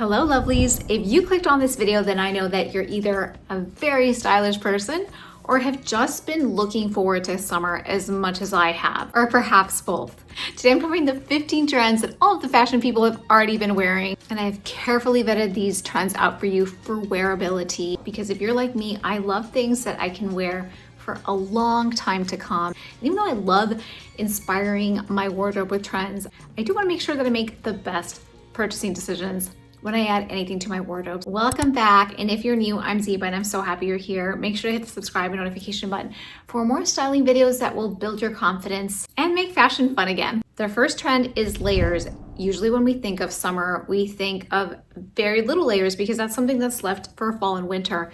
Hello lovelies. If you clicked on this video, then I know that you're either a very stylish person or have just been looking forward to summer as much as I have, or perhaps both. Today I'm covering the 15 trends that all of the fashion people have already been wearing, and I have carefully vetted these trends out for you for wearability, because if you're like me, I love things that I can wear for a long time to come. And even though I love inspiring my wardrobe with trends, I do want to make sure that I make the best purchasing decisions when I add anything to my wardrobe. Welcome back, and if you're new, I'm Zeba and I'm so happy you're here. Make sure to hit the subscribe and notification button for more styling videos that will build your confidence and make fashion fun again. The first trend is layers. Usually when we think of summer, we think of very little layers because that's something that's left for fall and winter.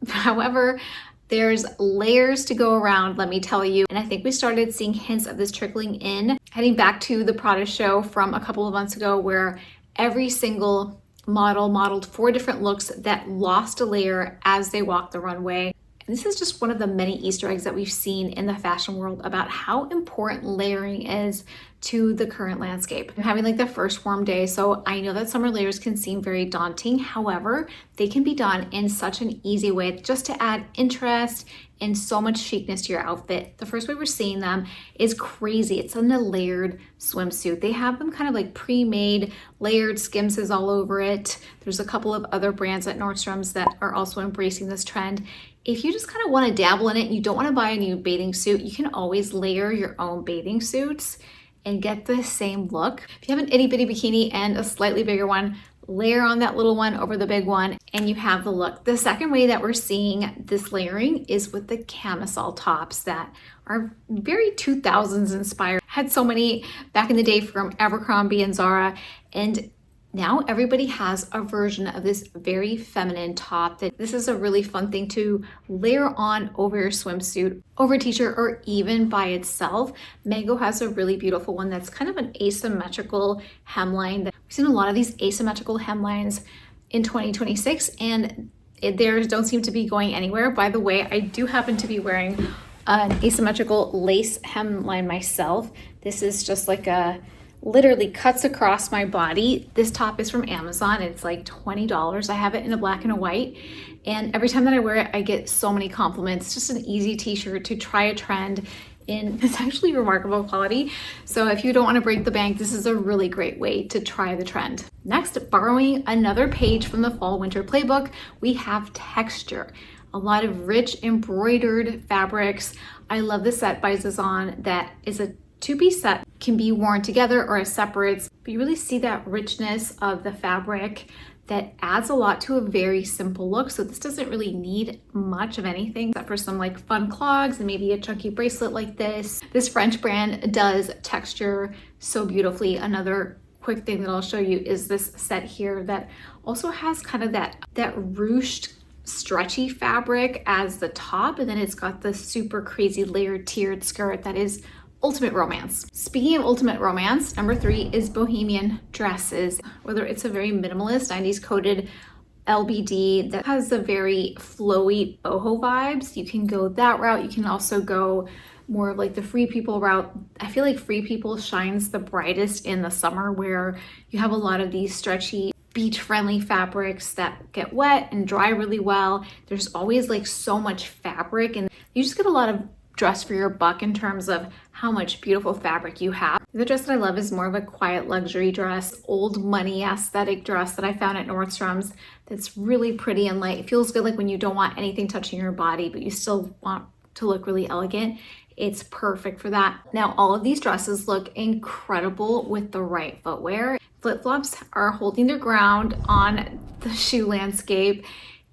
However, there's layers to go around, let me tell you. And I think we started seeing hints of this trickling in, heading back to the Prada show from a couple of months ago, where every single model modeled 4 different looks that lost a layer as they walked the runway. And this is just one of the many Easter eggs that we've seen in the fashion world about how important layering is to the current landscape. I'm having like the first warm day, so I know that summer layers can seem very daunting. However, they can be done in such an easy way just to add interest and so much chicness to your outfit. The first way we're seeing them is crazy. It's in a layered swimsuit. They have them kind of like pre-made layered skimses all over it. There's a couple of other brands at Nordstrom's that are also embracing this trend. If you just kind of want to dabble in it and you don't want to buy a new bathing suit, you can always layer your own bathing suits and get the same look. If you have an itty bitty bikini and a slightly bigger one, layer on that little one over the big one and you have the look. The second way that we're seeing this layering is with the camisole tops that are very 2000s inspired. Had so many back in the day from Abercrombie and Zara, and now everybody has a version of this very feminine top. That this is a really fun thing to layer on over your swimsuit, over a t-shirt, or even by itself. Mango has a really beautiful one that's kind of an asymmetrical hemline. We've seen a lot of these asymmetrical hemlines in 2026 and theirs don't seem to be going anywhere. By the way, I do happen to be wearing an asymmetrical lace hemline myself. This is just like a literally cuts across my body. This top is from Amazon. It's like $20. I have it in a black and a white. And every time that I wear it, I get so many compliments. It's just an easy t-shirt to try a trend in. It's actually remarkable quality. So if you don't want to break the bank, this is a really great way to try the trend. Next, borrowing another page from the fall winter playbook, we have texture. A lot of rich embroidered fabrics. I love the set by Sezane that is a 2-piece set, can be worn together or as separates, but you really see that richness of the fabric that adds a lot to a very simple look. So this doesn't really need much of anything except for some like fun clogs and maybe a chunky bracelet like this. This French brand does texture so beautifully. Another quick thing that I'll show you is this set here that also has kind of that ruched stretchy fabric as the top, and then it's got the super crazy layered tiered skirt that is ultimate romance. Speaking of ultimate romance, number 3 is bohemian dresses. Whether it's a very minimalist 90s coated LBD that has a very flowy boho vibes, you can go that route. You can also go more of like the Free People route. I feel like Free People shines the brightest in the summer, where you have a lot of these stretchy beach-friendly fabrics that get wet and dry really well. There's always like so much fabric and you just get a lot of dress for your buck in terms of how much beautiful fabric you have. The dress that I love is more of a quiet luxury dress, old money aesthetic dress that I found at Nordstrom's that's really pretty and light. It feels good like when you don't want anything touching your body, but you still want to look really elegant. It's perfect for that. Now, all of these dresses look incredible with the right footwear. Flip-flops are holding their ground on the shoe landscape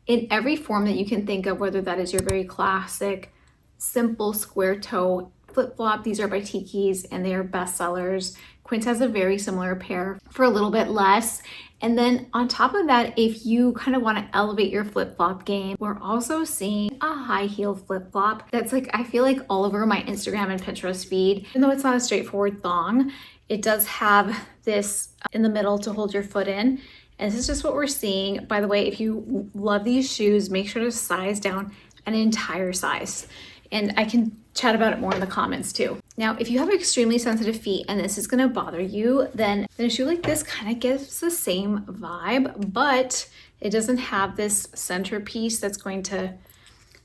in every form that you can think of, whether that is your very classic simple square toe flip-flop. These are by TKEES and they are bestsellers. Quince has a very similar pair for a little bit less. And then on top of that, if you kind of want to elevate your flip-flop game, we're also seeing a high heel flip-flop that's like, I feel like all over my Instagram and Pinterest feed. Even though it's not a straightforward thong, it does have this in the middle to hold your foot in. And this is just what we're seeing. By the way, if you love these shoes, make sure to size down an entire size. And I can chat about it more in the comments too. Now, if you have extremely sensitive feet and this is gonna bother you, then a shoe like this kind of gives the same vibe, but it doesn't have this centerpiece that's going to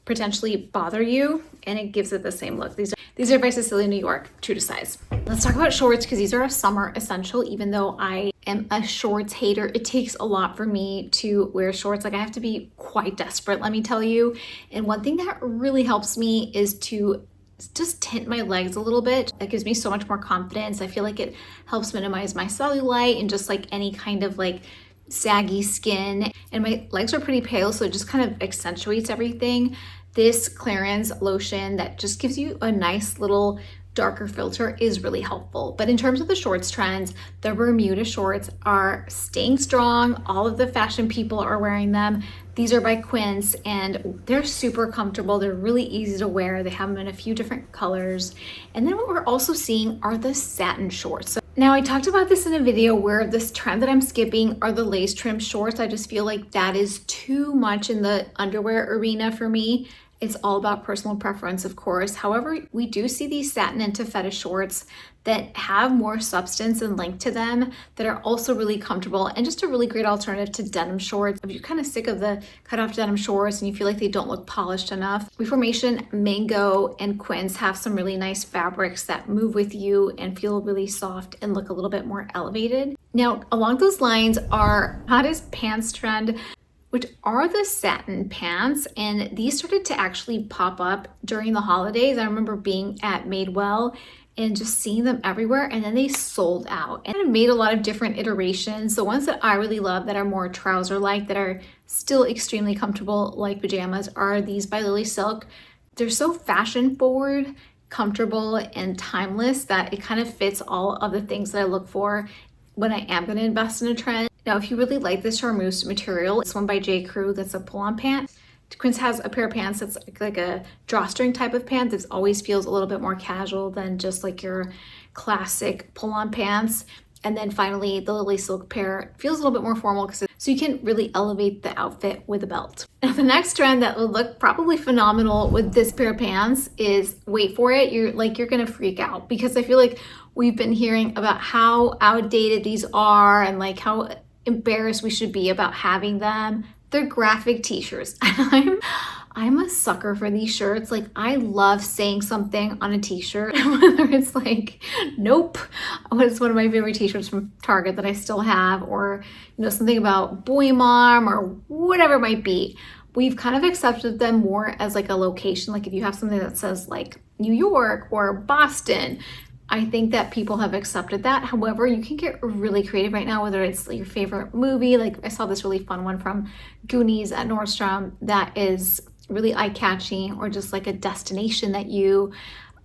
potentially bother you, and it gives it the same look. These are by Cecelia NY, true to size. Let's talk about shorts, because these are a summer essential. Even though I am a shorts hater, it takes a lot for me to wear shorts. Like, I have to be quite desperate, let me tell you. And one thing that really helps me is to just tint my legs a little bit. That gives me so much more confidence. I feel like it helps minimize my cellulite and just like any kind of like saggy skin. And my legs are pretty pale, so it just kind of accentuates everything. This clearance lotion that just gives you a nice little darker filter is really helpful. But in terms of the shorts trends, the Bermuda shorts are staying strong. All of the fashion people are wearing them. These are by Quince and they're super comfortable. They're really easy to wear. They have them in a few different colors. And then what we're also seeing are the satin shorts. Now, I talked about this in a video where this trend that I'm skipping are the lace trim shorts. I just feel like that is too much in the underwear arena for me. It's all about personal preference, of course. However, we do see these satin and taffeta shorts that have more substance and length to them that are also really comfortable and just a really great alternative to denim shorts. If you're kind of sick of the cut-off denim shorts and you feel like they don't look polished enough, Reformation, Mango, and Quince have some really nice fabrics that move with you and feel really soft and look a little bit more elevated. Now, along those lines are hottest pants trend, which are the satin pants, and these started to actually pop up during the holidays. I remember being at Madewell and just seeing them everywhere, and then they sold out. And I made a lot of different iterations. The ones that I really love that are more trouser-like, that are still extremely comfortable like pajamas, are these by Lily Silk. They're so fashion forward, comfortable, and timeless that it kind of fits all of the things that I look for when I am gonna invest in a trend. Now, if you really like this charmeuse material, this one by J. Crew, that's a pull-on pant. Quince has a pair of pants that's like a drawstring type of pant that always feels a little bit more casual than just like your classic pull-on pants. And then finally, the Lily Silk pair feels a little bit more formal, so you can really elevate the outfit with a belt. Now, the next trend that will look probably phenomenal with this pair of pants is, wait for it, you're gonna freak out, because I feel like we've been hearing about how outdated these are and like how embarrassed we should be about having them. They're graphic t-shirts. I'm a sucker for these shirts. Like, I love saying something on a t-shirt, whether it's like, nope, it's one of my favorite t-shirts from Target that I still have, or, you know, something about boy mom or whatever it might be. We've kind of accepted them more as like a location. Like if you have something that says like New York or Boston, I think that people have accepted that. However, you can get really creative right now, whether it's your favorite movie. Like I saw this really fun one from Goonies at Nordstrom that is really eye-catching, or just like a destination that you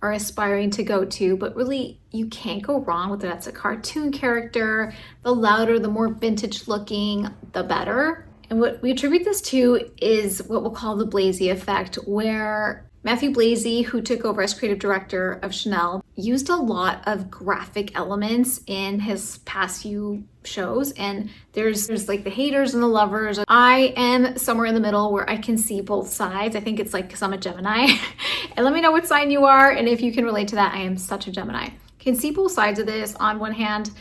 are aspiring to go to, but really you can't go wrong whether that's a cartoon character. The louder, the more vintage looking, the better. And what we attribute this to is what we'll call the Blasey effect, where Matthew Blasey, who took over as creative director of Chanel, used a lot of graphic elements in his past few shows, and there's like the haters and the lovers. I am somewhere in the middle where I can see both sides. I think it's like because I'm a Gemini. And let me know what sign you are, and if you can relate to that. I am such a Gemini. Can see both sides of this. On one hand,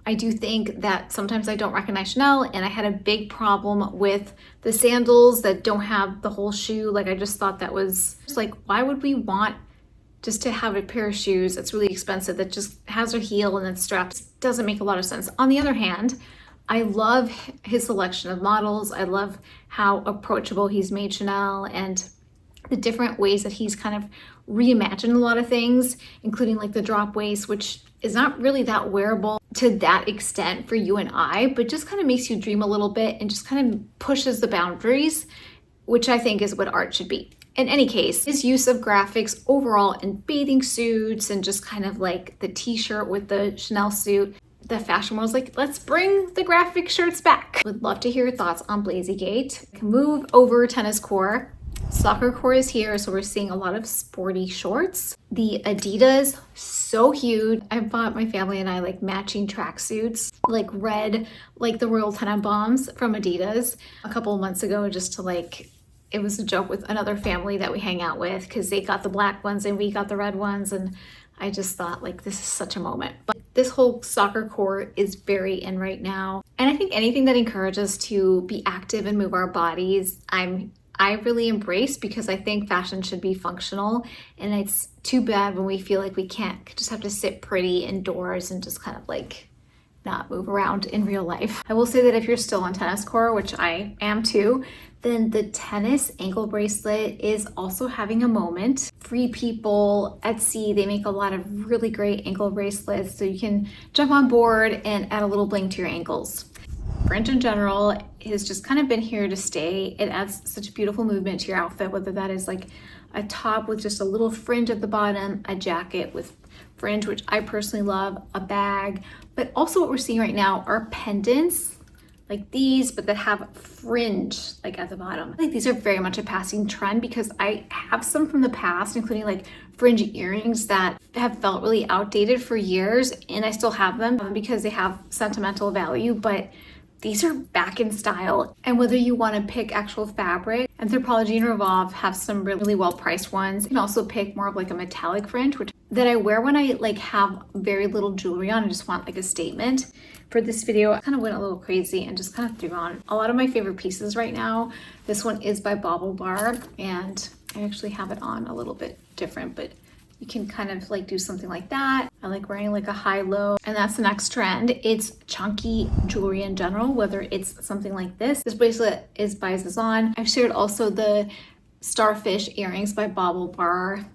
I do think that sometimes I don't recognize Chanel, and I had a big problem with the sandals that don't have the whole shoe. Like, I just thought that was just like, why would we want just to have a pair of shoes that's really expensive that just has a heel and then straps? Doesn't make a lot of sense. On the other hand, I love his selection of models. I love how approachable he's made Chanel, and the different ways that he's kind of reimagined a lot of things, including like the drop waist, which is not really that wearable to that extent for you and I, but just kind of makes you dream a little bit and just kind of pushes the boundaries, which I think is what art should be. In any case, his use of graphics overall in bathing suits and just kind of like the t-shirt with the Chanel suit, the fashion world's like, let's bring the graphic shirts back. Would love to hear your thoughts on Blazygate. Move over tennis core. Soccer core is here, so we're seeing a lot of sporty shorts. The Adidas, so huge. I bought my family and I like matching tracksuits, like red, like the Royal Tenenbaums from Adidas a couple of months ago, just to like, it was a joke with another family that we hang out with because they got the black ones and we got the red ones, and I just thought like this is such a moment. But this whole soccer core is very in right now. And I think anything that encourages us to be active and move our bodies, I really embrace, because I think fashion should be functional, and it's too bad when we feel like we can't just have to sit pretty indoors and just kind of like not move around in real life. I will say that if you're still on tennis core, which I am too, then the tennis ankle bracelet is also having a moment. Free People, Etsy, they make a lot of really great ankle bracelets, so you can jump on board and add a little bling to your ankles. Fringe in general has just kind of been here to stay. It adds such beautiful movement to your outfit, whether that is like a top with just a little fringe at the bottom, a jacket with fringe, which I personally love, a bag, but also what we're seeing right now are pendants like these, but that have fringe like at the bottom. I think these are very much a passing trend, because I have some from the past, including like fringe earrings that have felt really outdated for years, and I still have them because they have sentimental value, but these are back in style. And whether you want to pick actual fabric, Anthropologie and Revolve have some really well priced ones. You can also pick more of like a metallic fringe, which that I wear when I like have very little jewelry on and just want like a statement. For this video, I kind of went a little crazy and just kind of threw on a lot of my favorite pieces right now. This one is by Bauble Bar, and I actually have it on a little bit different, but you can kind of like do something like that. I like wearing like a high-low, and that's the next trend. It's chunky jewelry in general, whether it's something like this. This bracelet is by Sezane. I've shared also the starfish earrings by Bauble Bar,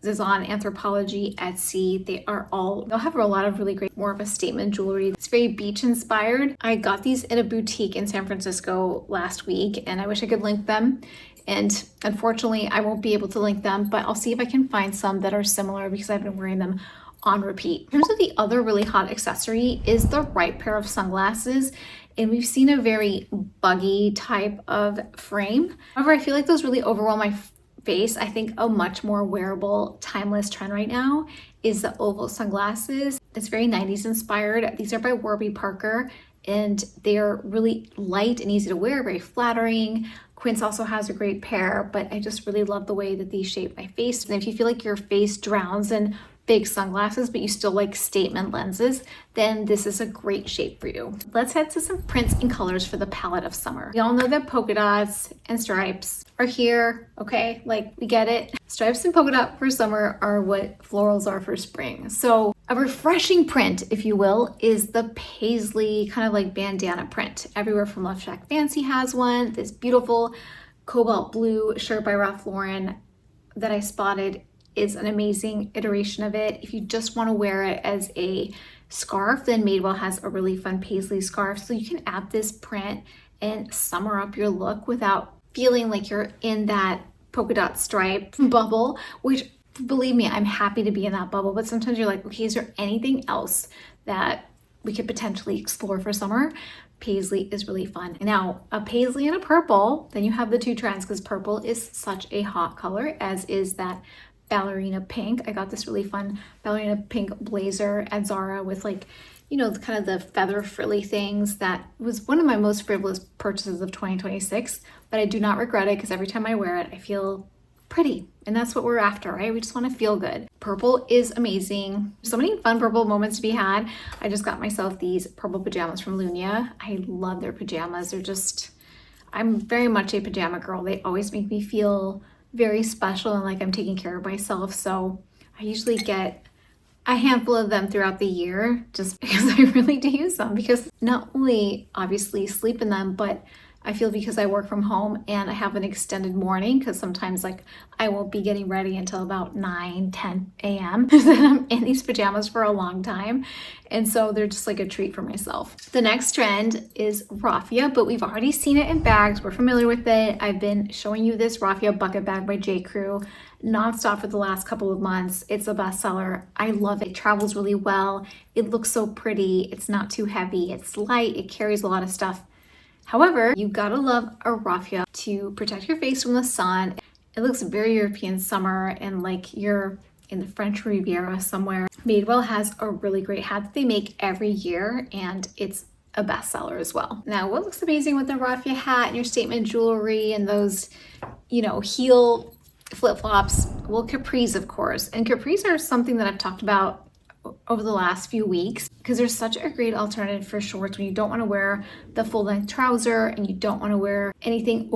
Sezane, Anthropologie, Etsy. They'll have a lot of really great, more of a statement jewelry. It's very beach inspired. I got these in a boutique in San Francisco last week, and I wish I could link them. And unfortunately, I won't be able to link them, but I'll see if I can find some that are similar, because I've been wearing them on repeat. In terms of the other really hot accessory is the right pair of sunglasses. And we've seen a very buggy type of frame. However, I feel like those really overwhelm my face. I think a much more wearable, timeless trend right now is the oval sunglasses. It's very 90s inspired. These are by Warby Parker, and they're really light and easy to wear, very flattering. Quince also has a great pair, but I just really love the way that these shape my face. And if you feel like your face drowns in big sunglasses, but you still like statement lenses, then this is a great shape for you. Let's head to some prints and colors for the palette of summer. We all know that polka dots and stripes are here, okay? Like, we get it. Stripes and polka dot for summer are what florals are for spring. So a refreshing print, if you will, is the Paisley kind of like bandana print. Everywhere from Love Shack Fancy has one. This beautiful cobalt blue shirt by Ralph Lauren that I spotted is an amazing iteration of it. If you just want to wear it as a scarf, then Madewell has a really fun Paisley scarf. So you can add this print and summer up your look without feeling like you're in that polka dot stripe bubble, which, believe me, I'm happy to be in that bubble. But sometimes you're like, okay, is there anything else that we could potentially explore for summer? Paisley is really fun. Now, a Paisley and a purple, then you have the two trends, because purple is such a hot color, as is that ballerina pink. I got this really fun ballerina pink blazer at Zara with like, you know, kind of the feather frilly things. That was one of my most frivolous purchases of 2026, but I do not regret it, because every time I wear it, I feel pretty. And that's what we're after, right? We just want to feel good. Purple is amazing. So many fun purple moments to be had. I just got myself these purple pajamas from Lunia. I love their pajamas. I'm very much a pajama girl. They always make me feel very special and like I'm taking care of myself. So I usually get a handful of them throughout the year, just because I really do use them, because not only obviously sleep in them, but I feel because I work from home and I have an extended morning, because sometimes like I won't be getting ready until about 9, 10 a.m. Then I'm in these pajamas for a long time. And so they're just like a treat for myself. The next trend is raffia, but we've already seen it in bags. We're familiar with it. I've been showing you this raffia bucket bag by J. Crew nonstop for the last couple of months. It's a bestseller. I love it. It travels really well. It looks so pretty. It's not too heavy. It's light. It carries a lot of stuff. However, you gotta love a raffia to protect your face from the sun. It looks very European summer, and like you're in the French Riviera somewhere. Madewell has a really great hat that they make every year, and it's a bestseller as well. Now, what looks amazing with the raffia hat and your statement jewelry and those, you know, heel flip-flops Well, capris, of course. And capris are something that I've talked about over the last few weeks because they're such a great alternative for shorts when you don't want to wear the full length trouser and you don't want to wear anything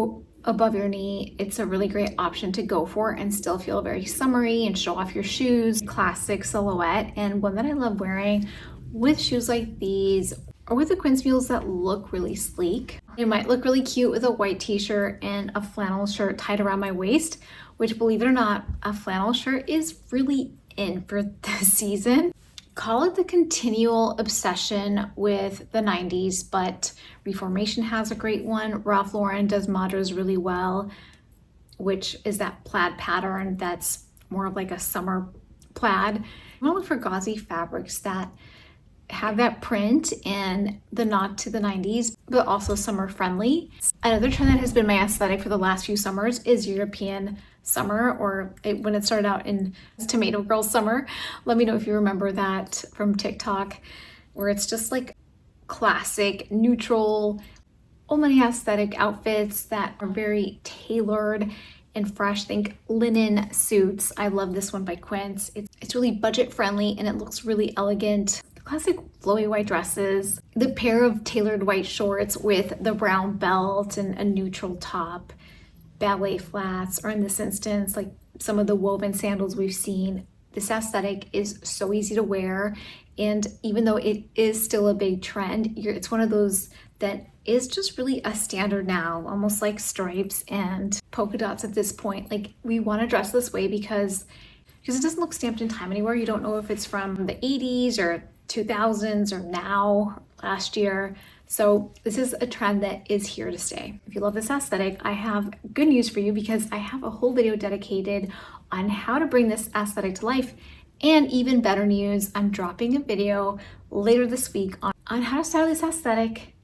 above your knee. It's a really great option to go for and still feel very summery and show off your shoes. Classic silhouette, and one that I love wearing with shoes like these or with the Quince mules that look really sleek. It might look really cute with a white t-shirt and a flannel shirt tied around my waist, which, believe it or not, a flannel shirt is really in for this season. Call it the continual obsession with the 90s, but Reformation has a great one. Ralph Lauren does Madras really well, which is that plaid pattern that's more of like a summer plaid. I want to look for gauzy fabrics that have that print and the nod to the 90s, but also summer friendly. Another trend that has been my aesthetic for the last few summers is European summer, or when it started out in Tomato Girl summer. Let me know if you remember that from TikTok, where it's just like classic, neutral, old money aesthetic outfits that are very tailored and fresh. Think linen suits. I love this one by Quince. It's really budget friendly and it looks really elegant. Classic flowy white dresses, the pair of tailored white shorts with the brown belt and a neutral top, ballet flats, or in this instance, like some of the woven sandals we've seen. This aesthetic is so easy to wear, and even though it is still a big trend, it's one of those that is just really a standard now, almost like stripes and polka dots at this point. Like, we want to dress this way because it doesn't look stamped in time anywhere. You don't know if it's from the 80s or 2000s or now, last year. So this is a trend that is here to stay. If you love this aesthetic, I have good news for you because I have a whole video dedicated on how to bring this aesthetic to life. And even better news, I'm dropping a video later this week on how to style this aesthetic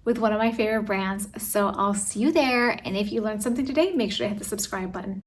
with one of my favorite brands. So I'll see you there. And if you learned something today, make sure to hit the subscribe button.